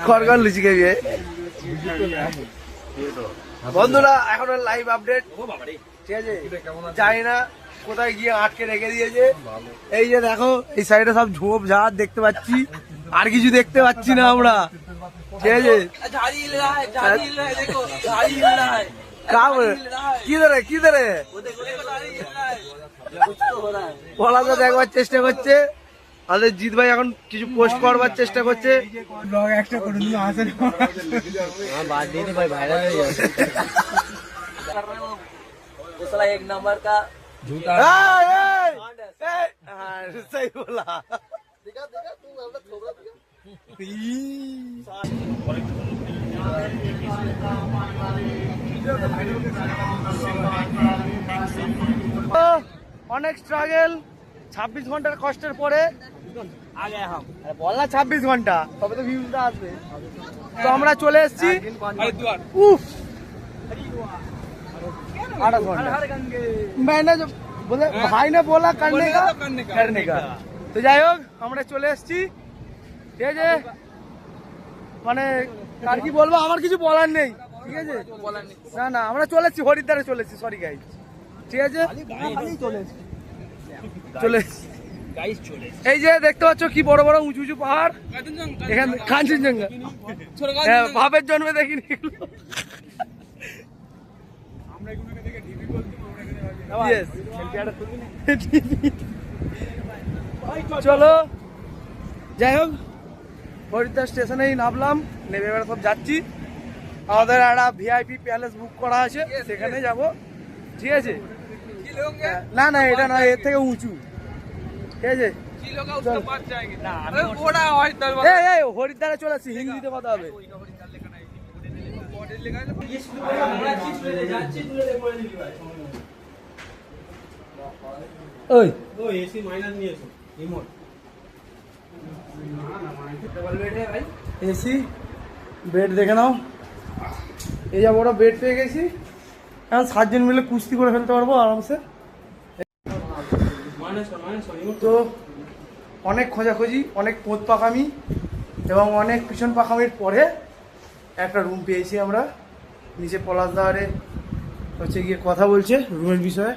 খড়গড় লুচি খাবি। বন্ধুরা এখন লাইভ আপডেট, ঠিক আছে? জানি না কোথায় গিয়ে আটকে রেখে দিয়েছে। এই যে দেখো এই সাইডে সব ঝোপ ঝাড় দেখতে পাচ্ছি, আর কিছু দেখতে পাচ্ছি না আমরা, ঠিক আছে? কি ধরে কি ধরে বলা তো দেখবার চেষ্টা করছে। আমাদের জিৎ ভাই এখন কিছু পোস্ট করবার চেষ্টা করছে। ব্লগ একটা করে দিল আসে না, বাদ দিয়ে তো ভাই ভাইরাল হয়ে যাবে। वो साला एक नंबर का झूठा है। सही बोला। दिखा दिखा तू हमरा थोड़ा दिखा। অনেক স্ট্রাগল, 26 ঘন্টার কষ্টের পরে বল না 26 ঘন্টা, তবে তো ভিউজটা আসবে। তো আমরা চলে এসেছি উফ 8 घंटा। मैंने जो बोले भाई ने बोला करने का। তো যাই হোক আমরা চলে এসেছি, ঠিক আছে? মানে আর কি বলবো, আমার কিছু বলার নেই, ঠিক আছে? না না আমরা চলে এসেছি, হরিদ্বারে চলে এসেছি, সরি গাইস, ঠিক আছে? চলে এই যে দেখতে পাচ্ছ কি বড় বড় উঁচু উঁচু পাহাড়, এখানে কাঞ্চনজঙ্ঘা। ভাবের জন্মে দেখিনি। চলো যাই হোক, হরিদ্বার স্টেশনেই নামলাম, নেমে এবার সব যাচ্ছি। আমাদের একটা ভিআইপি প্যালেস বুক করা আছে, সেখানে যাব, ঠিক আছে? না না এটা নয়, এর থেকে উঁচু, ঠিক আছে? হরিদ্বারে চলে আসছি, হিন্দিতে কথা হবে। এসি বেড দেখে নাও, এই যা বড় বেড পেয়ে গেছি, এখন 7 জন মিলে কুস্তি করে ফেলতে পারবো আরামসে। তো অনেক খোঁজাখুঁজি, অনেক পোত পাকামি এবং অনেক পিছন পাকামির পরে একটা রুম পেয়েছি আমরা। নিচে পলাশদারে হচ্ছে গিয়ে কথা বলছে রুমের বিষয়ে।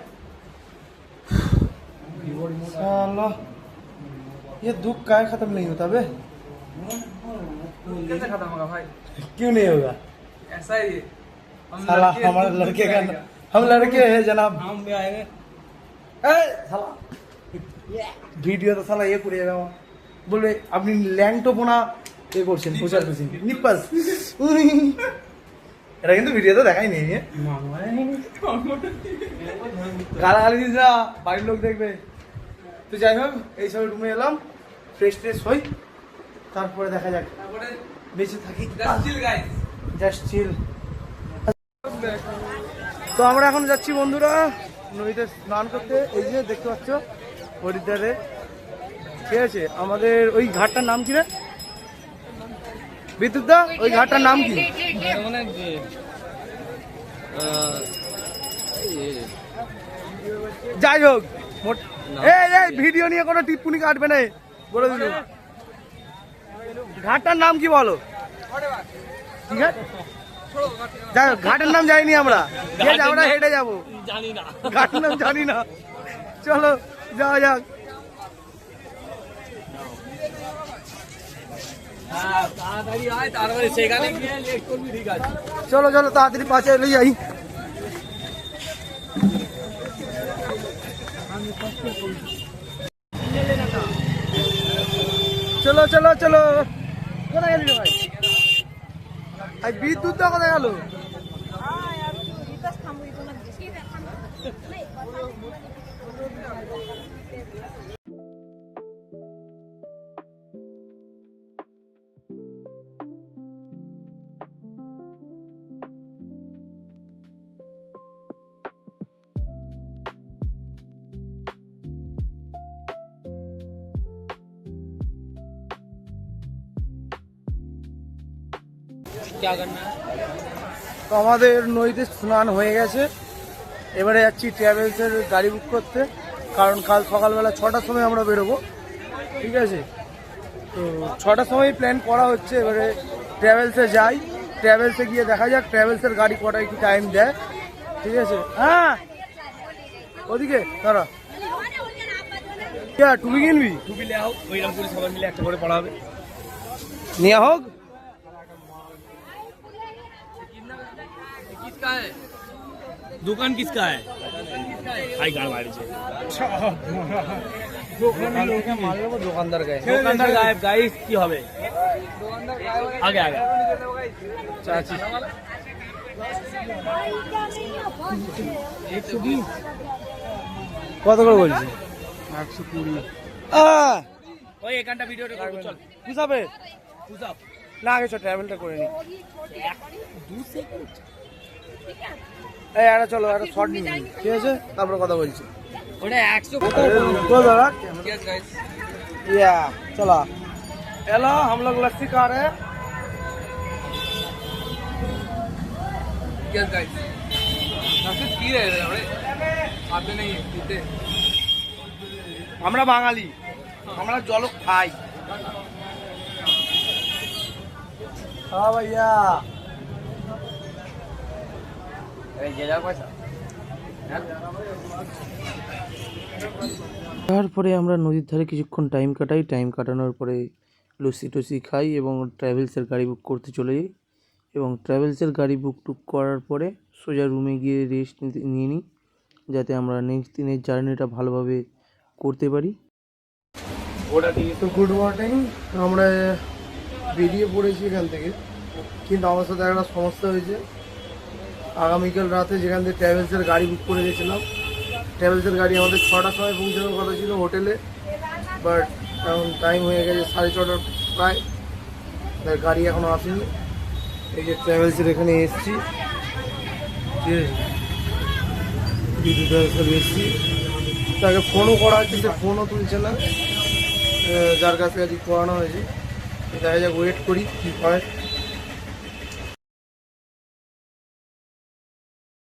ये दुख काय खत्म नहीं होता बे? कैसे खत्म होगा भाई? क्यों नहीं होगा? ऐसा ही साला हमारे लड़के का, हम लड़के हैं जनाब, हम भी आएंगे। साला ভিডিও তো সালা করে যাবে, বলবে আপনি ল্যাংটোপনা এ করছেন, প্রচার করছেন নিপাস। এটা কিন্তু ভিডিওতে দেখাই নেই, গালাগালি দিস না, বাড়ির লোক দেখবে। তো যাই হোক এই সব রুমে এলাম, ফ্রেশ ট্রেশ হই, তারপরে দেখা যাক বেঁচে থাকি। Just chill. তো আমরা এখন যাচ্ছি বন্ধুরা নদীতে স্নান করতে। এই যে দেখতে পাচ্ছ হরিদ্বারে, ঠিক আছে? আমাদের ওই ঘাটটার নাম কি রে বিদ্যুৎ দা? ওই ঘাটটার নাম কি? যাই হোক এই ভিডিও নিয়ে কোনো টিপ্পনি কাটবে না, বলে দিল। ঘাটটার নাম কি বলো? ঠিক আছে যাই হোক, ঘাটের নাম জানিনি আমরা, ঠিক আছে? আমরা হেঁটে যাবো, ঘাটের নাম জানি না। চলো যাওয়া যাক। চলো চলো তাড়াতাড়ি পাশে এলে যাই। চলো চলো চলো, কোথায় গেলি ভাই? আর বিদ্যুৎটা কোথায় গেল? তো আমাদের নদীতে স্নান হয়ে গেছে, এবারে যাচ্ছি ট্রাভেলসের গাড়ি বুক করতে, কারণ কাল সকালবেলা 6টার সময় আমরা বেরোবো, ঠিক আছে? তো 6টার সময় প্ল্যান করা হচ্ছে, এবারে ট্রাভেলসে যাই, ট্রাভেলসে গিয়ে দেখা যাক ট্রাভেলসের গাড়ি কটায় কি টাইম দেয়। ঠিক আছে, হ্যাঁ ওদিকে দাঁড়া, টুপি কিনবি? টুপি নেওয়া হোক, ওই রকম করে সবাই মিলে একটা করে পড়া হবে। নেওয়া হোক। दुकान किसका है? आई गाड़ मारी छे। দোকানদার গায়ে दुकानदार गायब गाइस की হবে? आगे आगे চাচি কত করে বলছি? 120। ওই এখানটা ভিডিওটা করব চল। পুষাবে পুষাপ না, আগে চল ট্রাভেলটা করে নি। 2 সেকেন্ড। এই একটা চলো, একটা শর্ট নিয়ে নিই, ঠিক আছে, তারপর কথা বলছি। ওটা 100 तो दादा यस गाइस या चला हेलो, हम लोग लस्सी खा रहे हैं। यस गाइस लस्सी पी रहे हैं बड़े, खाते नहीं है, पीते। আমরা বাঙালি, আমরা জল খাই। हाँ भैया তারপরে আমরা নদীর ধারে কিছুক্ষণ টাইম কাটাই, টাইম কাটানোর পরে লস্যি টসি খাই এবং ট্রাভেলসের গাড়ি বুক করতে চলে যাই। এবং ট্রাভেলসের গাড়ি বুক টুক করার পরে সোজা রুমে গিয়ে রেস্ট নিয়ে নিই, যাতে আমরা নেক্সট দিনের জার্নিটা ভালোভাবে করতে পারি। তো গুড মর্নিং, আমরা বেরিয়ে পড়েছি এখান থেকে, কিন্তু আমার সাথে একটা সমস্যা হয়েছে। আগামীকাল রাতে যেখান থেকে ট্রাভেলসের গাড়ি বুক করে গেছিলাম, ট্রাভেলসের গাড়ি আমাদের 6টার সময় পৌঁছানোর কথা ছিল হোটেলে, বাট এখন টাইম হয়ে গেছে 6:30 প্রায়, তার গাড়ি এখনও আসেনি। এই যে ট্রাভেলসের এখানে এসেছি, ঠিক আছে, ট্রাভেলসের এসেছি, তাকে ফোনও করা হচ্ছে, সে ফোনও তুলছে না, যার কাছে আর কি করানো হয়েছে। দেখা যাক, ওয়েট করি কী হয়।